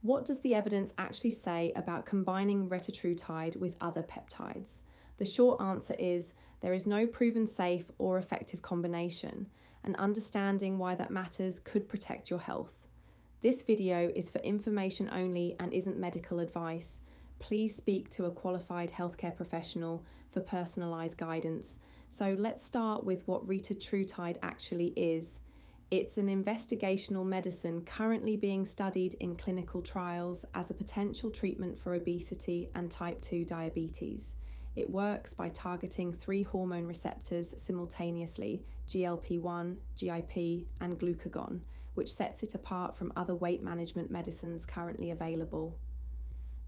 What does the evidence actually say about combining retatrutide with other peptides? The short answer is there is no proven safe or effective combination, and understanding why that matters could protect your health. This video is for information only and isn't medical advice. Please speak to a qualified healthcare professional for personalised guidance. So let's start with what retatrutide actually is. It's an investigational medicine currently being studied in clinical trials as a potential treatment for obesity and type 2 diabetes. It works by targeting 3 hormone receptors simultaneously, GLP-1, GIP, and glucagon, which sets it apart from other weight management medicines currently available.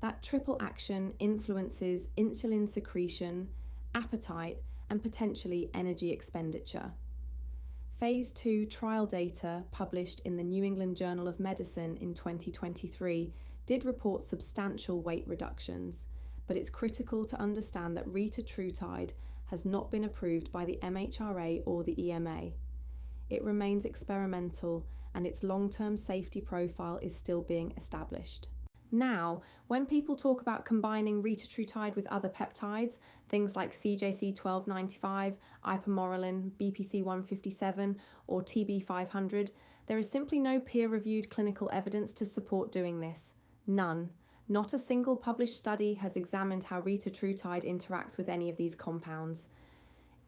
That triple action influences insulin secretion, appetite, and potentially energy expenditure. Phase 2 trial data published in the New England Journal of Medicine in 2023 did report substantial weight reductions, but it's critical to understand that retatrutide has not been approved by the MHRA or the EMA. It remains experimental, and its long-term safety profile is still being established. Now, when people talk about combining retatrutide with other peptides, things like CJC1295, ipamorelin, BPC157, or TB500, there is simply no peer-reviewed clinical evidence to support doing this. None. Not a single published study has examined how retatrutide interacts with any of these compounds.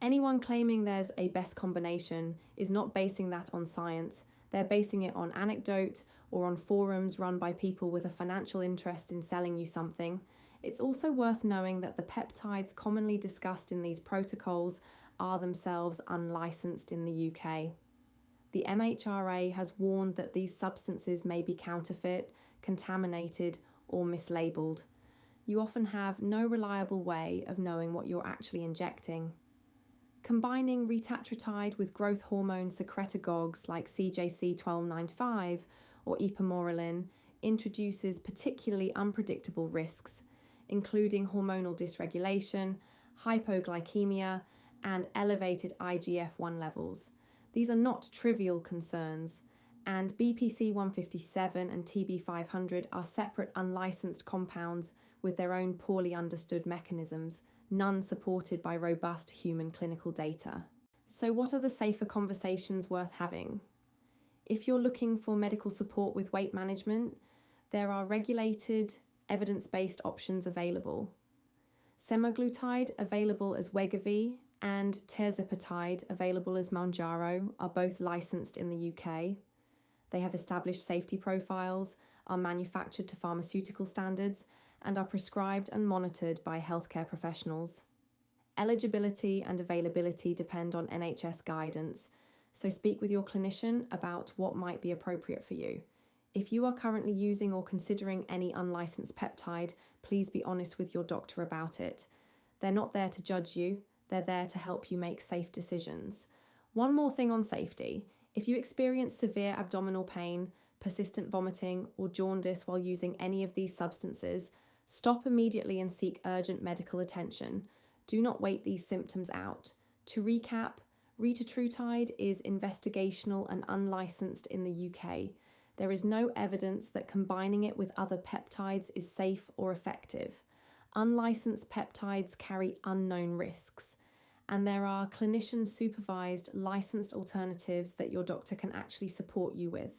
Anyone claiming there's a best combination is not basing that on science. They're basing it on anecdote or on forums run by people with a financial interest in selling you something. It's also worth knowing that the peptides commonly discussed in these protocols are themselves unlicensed in the UK. The MHRA has warned that these substances may be counterfeit, contaminated, or mislabeled. You often have no reliable way of knowing what you're actually injecting. Combining retatrutide with growth hormone secretagogues like CJC1295 or ipamorelin introduces particularly unpredictable risks, including hormonal dysregulation, hypoglycemia, and elevated IGF-1 levels. These are not trivial concerns, and BPC157 and TB500 are separate unlicensed compounds with their own poorly understood mechanisms, none supported by robust human clinical data. So what are the safer conversations worth having? If you're looking for medical support with weight management, there are regulated, evidence-based options available. Semaglutide, available as Wegovy, and tirzepatide, available as Mounjaro, are both licensed in the UK. They have established safety profiles, are manufactured to pharmaceutical standards, and are prescribed and monitored by healthcare professionals. Eligibility and availability depend on NHS guidance, so speak with your clinician about what might be appropriate for you. If you are currently using or considering any unlicensed peptide, please be honest with your doctor about it. They're not there to judge you, they're there to help you make safe decisions. One more thing on safety. If you experience severe abdominal pain, persistent vomiting, or jaundice while using any of these substances, stop immediately and seek urgent medical attention. Do not wait these symptoms out. To recap, retatrutide is investigational and unlicensed in the UK. There is no evidence that combining it with other peptides is safe or effective. Unlicensed peptides carry unknown risks, and there are clinician-supervised, licensed alternatives that your doctor can actually support you with.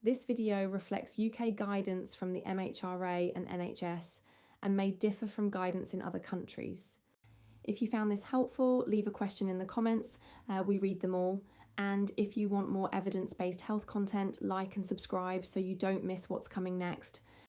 This video reflects UK guidance from the MHRA and NHS and may differ from guidance in other countries. If you found this helpful, leave a question in the comments. We read them all. And if you want more evidence-based health content, like and subscribe so you don't miss what's coming next.